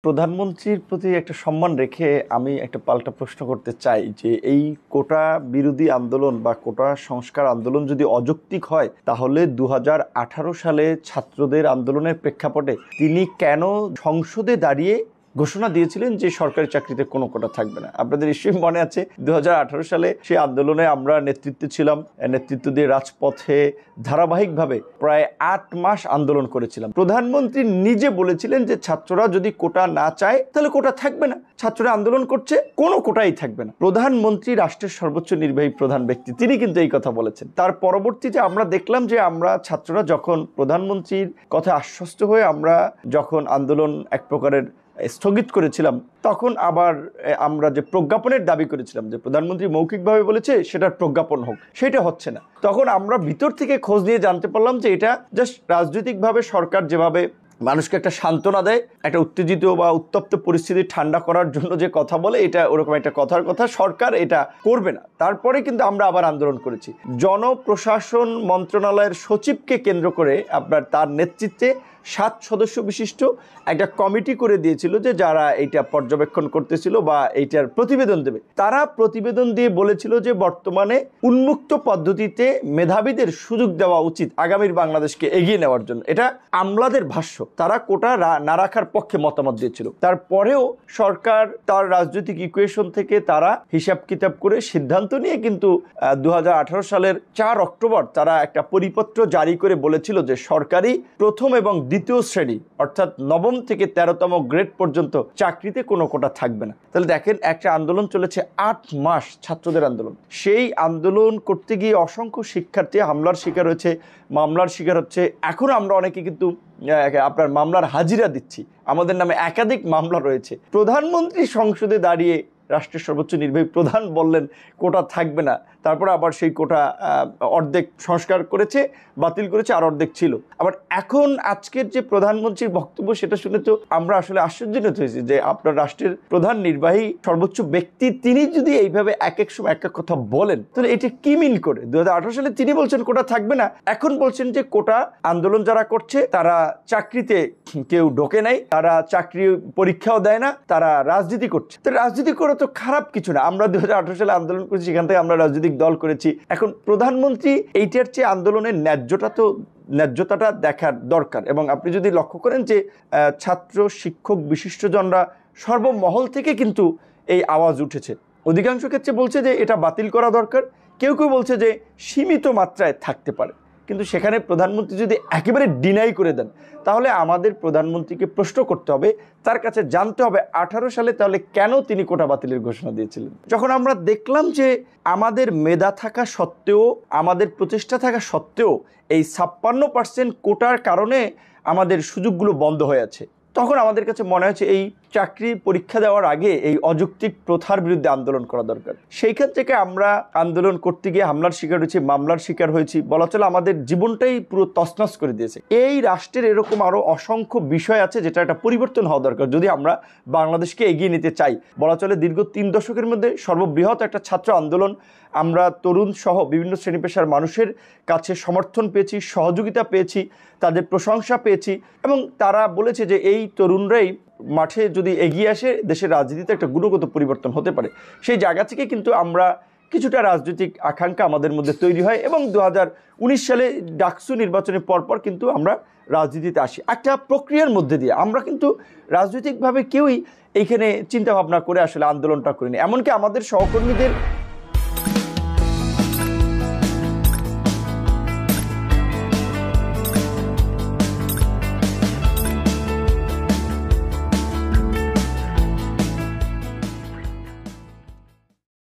প্রধানমন্ত্রীর প্রতি একটা সম্মান রেখে আমি একটা পাল্টা প্রশ্ন করতে চাই যে এই কোটা বিরোধী আন্দোলন বা কোটা সংস্কার আন্দোলন যদি অযৌক্তিক হয় তাহলে 2018 সালে ছাত্রদের আন্দোলনের প্রেক্ষাপটে তিনি কেন সংসদে দাঁড়িয়ে ঘোষণা দিয়েছিলেন যে সরকারি চাকরিতে কোনো কোটা থাকবে না। আপনাদের নিশ্চয়ই মনে আছে 2018 সালে সেই আন্দোলনে আমরা নেতৃত্বে ছিলাম, নেতৃত্ব দিয়ে রাজপথে ধারাবাহিকভাবে প্রায় 8 মাস আন্দোলন করেছিলাম। প্রধানমন্ত্রী নিজে বলেছিলেন যে ছাত্ররা যদি কোটা না চায় তাহলে কোটা থাকবে না, ছাত্ররা আন্দোলন করছে কোনো কোটাই থাকবে না। প্রধানমন্ত্রী রাষ্ট্রের সর্বোচ্চ নির্বাহী প্রধান ব্যক্তি, তিনি কিন্তু এই কথা বলেছেন। তার পরবর্তীতে আমরা দেখলাম যে আমরা ছাত্ররা যখন প্রধানমন্ত্রীর কথা আশ্বস্ত হয়ে আমরা যখন আন্দোলন এক প্রকারের স্থগিত করেছিলাম, তখন আবার আমরা যে প্রজ্ঞাপনের দাবি করেছিলাম যে প্রধানমন্ত্রী মৌখিকভাবে বলেছে সেটার প্রজ্ঞাপন হোক, সেটা হচ্ছে না। তখন আমরা ভিতর থেকে খোঁজ নিয়ে জানতে পারলাম যে এটা জাস্ট রাজনৈতিকভাবে সরকার যেভাবে মানুষকে একটা সান্ত্বনা দেয়, একটা উত্তেজিত বা উত্তপ্ত পরিস্থিতি ঠান্ডা করার জন্য যে কথা বলে, এটা ওরকম একটা কথার কথা, সরকার এটা করবে না। তারপরে কিন্তু আমরা আবার আন্দোলন করেছি। জনপ্রশাসন মন্ত্রণালয়ের সচিবকে কেন্দ্র করে আপনার তার নেতৃত্বে 7 সদস্য বিশিষ্ট একটা কমিটি করে দিয়েছিল যে যারা এইটা পর্যবেক্ষণ করতেছিল বা এইটার প্রতিবেদন দেবে। তারা প্রতিবেদন দিয়ে বলেছিল যে বর্তমানে উন্মুক্ত পদ্ধতিতে মেধাবীদের সুযোগ দেওয়া উচিত আগামীর বাংলাদেশকে এগিয়ে নেওয়ার জন্য। এটা আমলাদের ভাষ্য। তারা কোটা না রাখার পক্ষে মতামত দিয়েছিল। তারপরেও সরকার তার রাজনৈতিক ইকুয়েশন থেকে তারা হিসাব কিতাব করে সিদ্ধান্ত নিয়ে কিন্তু 2018 সালের 4 অক্টোবর তারা একটা পরিপত্র জারি করে বলেছিল যে সরকারি প্রথম এবং দ্বিতীয় শ্রেণী অর্থাৎ 9ম থেকে 13তম গ্রেড পর্যন্ত চাকরিতে কোনো কোটা থাকবে না। তাহলে দেখেন, একটা আন্দোলন চলেছে 8 মাস, ছাত্রদের আন্দোলন। সেই আন্দোলন করতে গিয়ে অসংখ্য শিক্ষার্থী হামলার শিকার হয়েছে, মামলার শিকার হচ্ছে। এখনো আমরা অনেকে কিন্তু আপনার মামলার হাজিরা দিচ্ছি, আমাদের নামে একাধিক মামলা রয়েছে। প্রধানমন্ত্রী সংসদে দাঁড়িয়ে রাষ্ট্রের সর্বোচ্চ নির্বাহী প্রধান বললেন কোটা থাকবে না, তারপরে আবার সেই কোটা অর্ধেক সংস্কার করেছে, বাতিল করেছে, আর অর্ধেক ছিল। আবার এখন আজকের যে প্রধানমন্ত্রীর বক্তব্য, সেটা শুনে তো আমরা আসলে আশ্চর্যান্বিত হয়েছি যে আপনার রাষ্ট্রের প্রধান নির্বাহী সর্বোচ্চ ব্যক্তি তিনি যদি এইভাবে এক এক সময় এক এক কথা বলেন, তাহলে এটা কি মিন করে? 2018 সালে তিনি বলছেন কোটা থাকবে না, এখন বলছেন যে কোটা আন্দোলন যারা করছে তারা চাকরিতে কেউ ঢোকে নাই, তারা চাকরি পরীক্ষাও দেয় না, তারা রাজনীতি করছে। তো রাজনীতি করে তো খারাপ কিছু না। আমরা 2018 সালে আন্দোলন করেছি, সেখান থেকে আমরা রাজনৈতিক দল করেছি। এখন প্রধানমন্ত্রী এইটার চেয়ে আন্দোলনের ন্যায্যতাটা দেখার দরকার। এবং আপনি যদি লক্ষ্য করেন যে ছাত্র, শিক্ষক, বিশিষ্টজনরা সর্বমহল থেকে কিন্তু এই আওয়াজ উঠেছে। অধিকাংশ ক্ষেত্রে বলছে যে এটা বাতিল করা দরকার, কেউ কেউ বলছে যে সীমিত মাত্রায় থাকতে পারে। কিন্তু সেখানে প্রধানমন্ত্রী যদি একেবারে ডিনাই করে দেন, তাহলে আমাদের প্রধানমন্ত্রীকে প্রশ্ন করতে হবে, তার কাছে জানতে হবে 18 সালে তাহলে কেন তিনি কোটা বাতিলের ঘোষণা দিয়েছিলেন। যখন আমরা দেখলাম যে আমাদের মেধা থাকা সত্ত্বেও, আমাদের প্রচেষ্টা থাকা সত্ত্বেও এই 56% কোটার কারণে আমাদের সুযোগগুলো বন্ধ হয়ে আছে, তখন আমাদের কাছে মনে হয়েছে এই চাকরি পরীক্ষা দেওয়ার আগে এই অযৌক্তিক প্রথার বিরুদ্ধে আন্দোলন করা দরকার। সেইখান থেকে আমরা আন্দোলন করতে গিয়ে হামলার শিকার হয়েছি, মামলার শিকার হয়েছি, বলা চলে আমাদের জীবনটাই পুরো তছনছ করে দিয়েছে। এই রাষ্ট্রের এরকম আরও অসংখ্য বিষয় আছে যেটা একটা পরিবর্তন হওয়া দরকার যদি আমরা বাংলাদেশকে এগিয়ে নিতে চাই। বলা চলে দীর্ঘ 3 দশকের মধ্যে সর্ববৃহৎ একটা ছাত্র আন্দোলন, আমরা তরুণ সহ বিভিন্ন শ্রেণী পেশার মানুষের কাছে সমর্থন পেয়েছি, সহযোগিতা পেয়েছি, তাদের প্রশংসা পেয়েছি, এবং তারা বলেছে যে এই তরুণরাই মাঠে যদি এগিয়ে আসে দেশের রাজনীতিতে একটা গুণগত পরিবর্তন হতে পারে। সেই জায়গা থেকে কিন্তু আমরা কিছুটা রাজনৈতিক আকাঙ্ক্ষা আমাদের মধ্যে তৈরি হয় এবং 2019 সালে ডাকসু নির্বাচনের পরপর কিন্তু আমরা রাজনীতিতে আসি একটা প্রক্রিয়ার মধ্যে দিয়ে। আমরা কিন্তু রাজনৈতিকভাবে কেউই এইখানে চিন্তাভাবনা করে আসলে আন্দোলনটা করিনি। এমনকি আমাদের সহকর্মীদের